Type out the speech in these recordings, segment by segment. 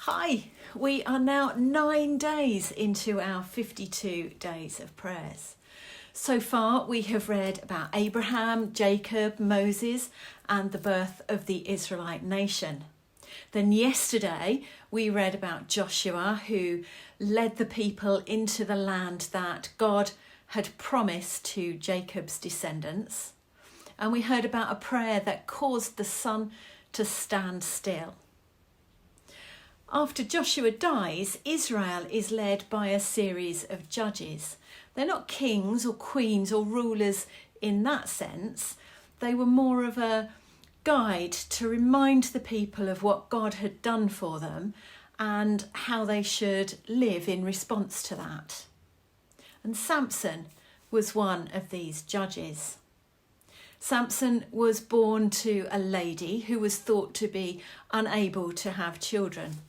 Hi, we are now 9 days into our 52 days of prayers. So far we have read about Abraham, Jacob, Moses and the birth of the Israelite nation. Then yesterday we read about Joshua, who led the people into the land that God had promised to Jacob's descendants. And we heard about a prayer that caused the sun to stand still. After Joshua dies, Israel is led by a series of judges. They're not kings or queens or rulers in that sense. They were more of a guide to remind the people of what God had done for them and how they should live in response to that. And Samson was one of these judges. Samson was born to a lady who was thought to be unable to have children.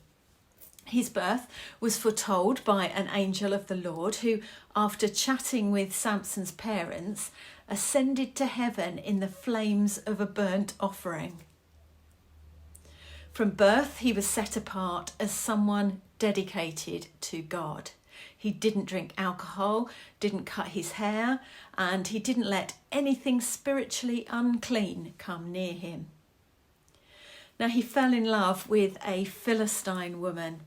His birth was foretold by an angel of the Lord who, after chatting with Samson's parents, ascended to heaven in the flames of a burnt offering. From birth, he was set apart as someone dedicated to God. He didn't drink alcohol, didn't cut his hair, and he didn't let anything spiritually unclean come near him. Now, he fell in love with a Philistine woman.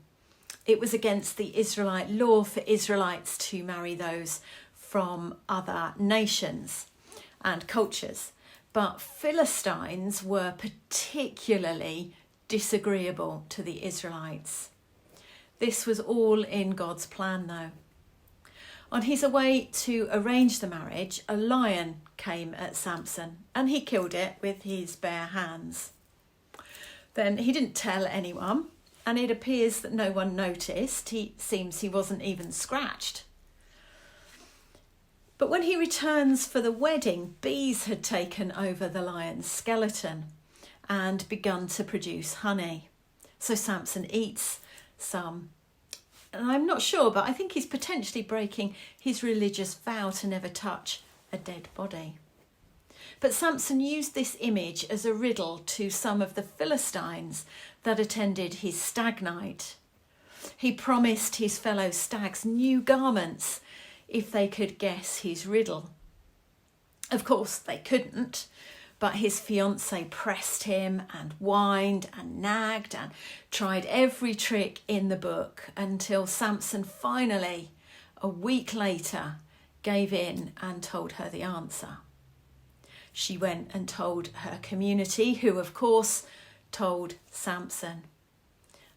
It was against the Israelite law for Israelites to marry those from other nations and cultures, but Philistines were particularly disagreeable to the Israelites. This was all in God's plan, though. On his way to arrange the marriage, a lion came at Samson and he killed it with his bare hands. Then he didn't tell anyone, and it appears that no one noticed. It seems he wasn't even scratched. But when he returns for the wedding, bees had taken over the lion's skeleton and begun to produce honey. So Samson eats some. And I'm not sure, but I think he's potentially breaking his religious vow to never touch a dead body. But Samson used this image as a riddle to some of the Philistines that attended his stag night. He promised his fellow stags new garments if they could guess his riddle. Of course, they couldn't, but his fiancée pressed him and whined and nagged and tried every trick in the book until Samson finally, a week later, gave in and told her the answer. She went and told her community, who of course told Samson.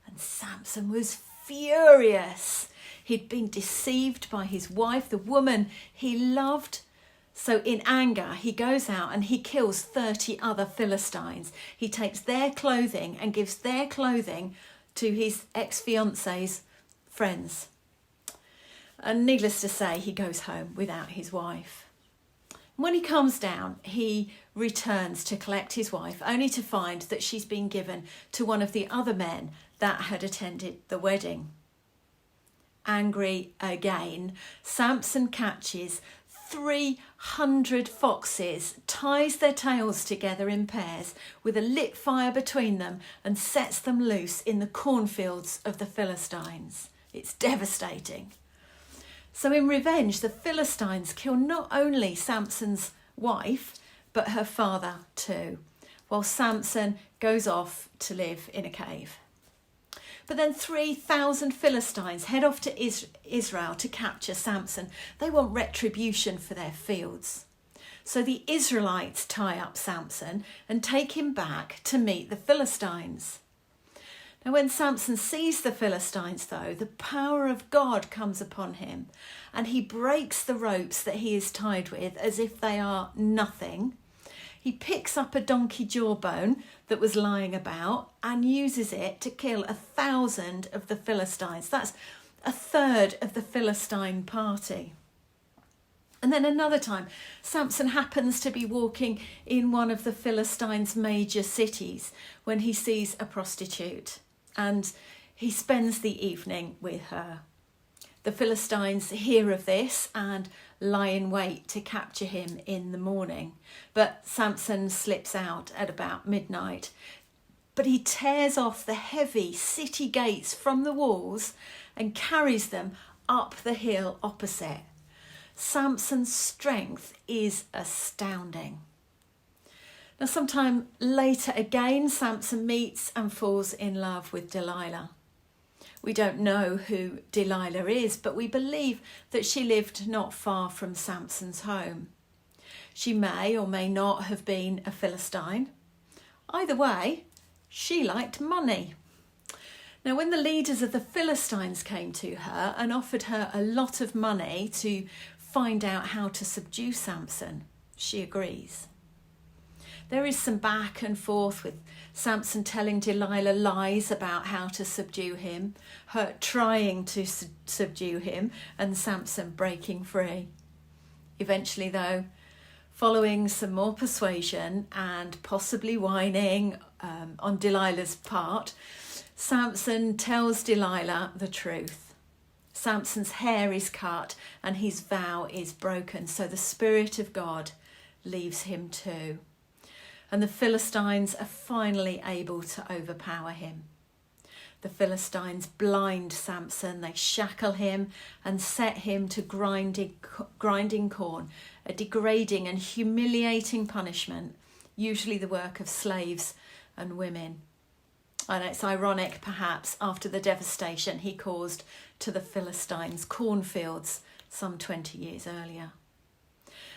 And Samson was furious. He'd been deceived by his wife, the woman he loved. So in anger, he goes out and he kills 30 other Philistines. He takes their clothing and gives their clothing to his ex-fiancée's friends. And needless to say, he goes home without his wife. When he comes down, he returns to collect his wife, only to find that she's been given to one of the other men that had attended the wedding. Angry again, Samson catches 300 foxes, ties their tails together in pairs with a lit fire between them and sets them loose in the cornfields of the Philistines. It's devastating. So in revenge, the Philistines kill not only Samson's wife, but her father too, while Samson goes off to live in a cave. But then 3,000 Philistines head off to Israel to capture Samson. They want retribution for their fields. So the Israelites tie up Samson and take him back to meet the Philistines. Now, when Samson sees the Philistines, though, the power of God comes upon him and he breaks the ropes that he is tied with as if they are nothing. He picks up a donkey jawbone that was lying about and uses it to kill 1,000 of the Philistines. That's a third of the Philistine party. And then another time, Samson happens to be walking in one of the Philistines' major cities when he sees a prostitute, and he spends the evening with her. The Philistines hear of this and lie in wait to capture him in the morning. But Samson slips out at about midnight. but he tears off the heavy city gates from the walls and carries them up the hill opposite. Samson's strength is astounding. Now, sometime later again, Samson meets and falls in love with Delilah. We don't know who Delilah is, but we believe that she lived not far from Samson's home. She may or may not have been a Philistine. Either way, she liked money. Now, when the leaders of the Philistines came to her and offered her a lot of money to find out how to subdue Samson, she agrees. There is some back and forth with Samson telling Delilah lies about how to subdue him, her trying to subdue him, and Samson breaking free. Eventually, though, following some more persuasion and possibly whining on Delilah's part, Samson tells Delilah the truth. Samson's hair is cut and his vow is broken, so the Spirit of God leaves him too. And the Philistines are finally able to overpower him. The Philistines blind Samson, they shackle him and set him to grinding corn, a degrading and humiliating punishment, usually the work of slaves and women. And it's ironic, perhaps, after the devastation he caused to the Philistines' cornfields some 20 years earlier.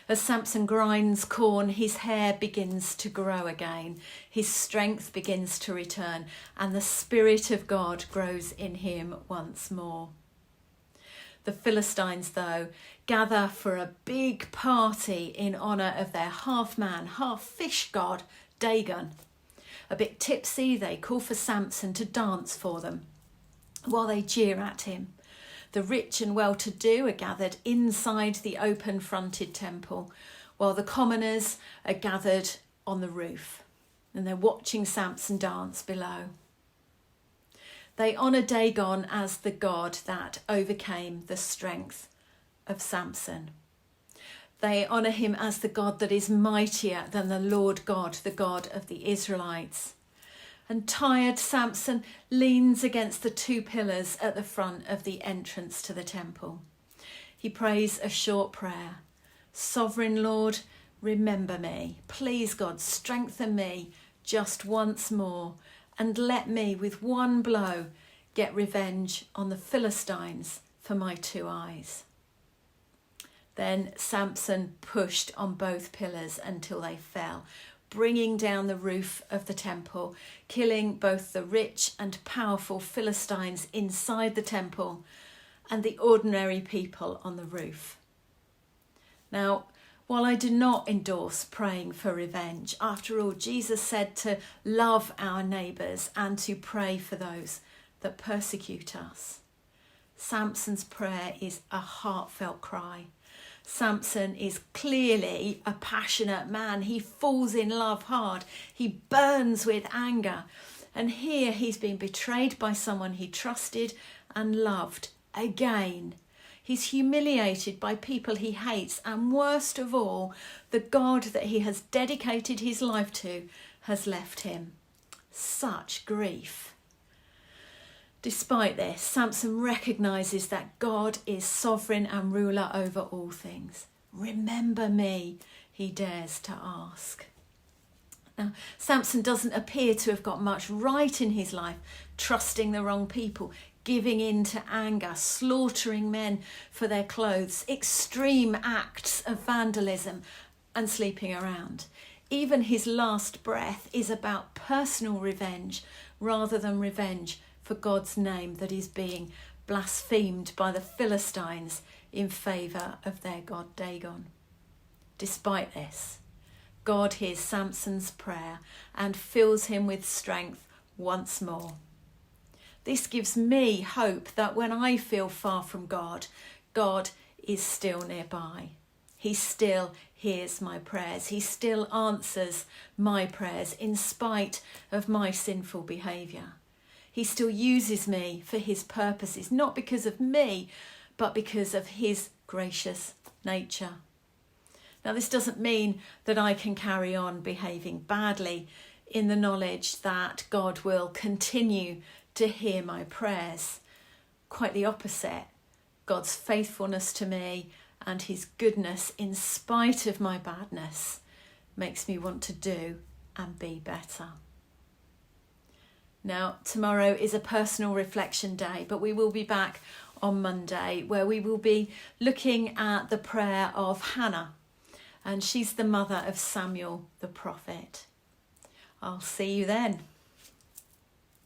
As Samson grinds corn, his hair begins to grow again, his strength begins to return, and the Spirit of God grows in him once more. The Philistines, though, gather for a big party in honour of their half-man, half-fish god, Dagon. A bit tipsy, they call for Samson to dance for them, while they jeer at him. The rich and well-to-do are gathered inside the open-fronted temple, while the commoners are gathered on the roof, and they're watching Samson dance below. They honour Dagon as the god that overcame the strength of Samson. They honour him as the God that is mightier than the Lord God, the God of the Israelites. And tired Samson leans against the two pillars at the front of the entrance to the temple. He prays a short prayer. Sovereign Lord, remember me. Please, God, strengthen me just once more, and let me, with one blow, get revenge on the Philistines for my 2 eyes. Then Samson pushed on both pillars until they fell, bringing down the roof of the temple, killing both the rich and powerful Philistines inside the temple and the ordinary people on the roof. Now, while I do not endorse praying for revenge, after all, Jesus said to love our neighbours and to pray for those that persecute us. Samson's prayer is a heartfelt cry. Samson is clearly a passionate man. He falls in love hard. He burns with anger. And here he's been betrayed by someone he trusted and loved again. He's humiliated by people he hates. And worst of all, the God that he has dedicated his life to has left him. Such grief. Despite this, Samson recognises that God is sovereign and ruler over all things. Remember me, he dares to ask. Now, Samson doesn't appear to have got much right in his life, trusting the wrong people, giving in to anger, slaughtering men for their clothes, extreme acts of vandalism and sleeping around. Even his last breath is about personal revenge rather than revenge for God's name that is being blasphemed by the Philistines in favour of their god Dagon. Despite this, God hears Samson's prayer and fills him with strength once more. This gives me hope that when I feel far from God, God is still nearby. He still hears my prayers. He still answers my prayers in spite of my sinful behaviour. He still uses me for his purposes, not because of me, but because of his gracious nature. Now, this doesn't mean that I can carry on behaving badly in the knowledge that God will continue to hear my prayers. Quite the opposite. God's faithfulness to me and his goodness in spite of my badness makes me want to do and be better. Now, tomorrow is a personal reflection day, but we will be back on Monday where we will be looking at the prayer of Hannah, and she's the mother of Samuel the prophet. I'll see you then.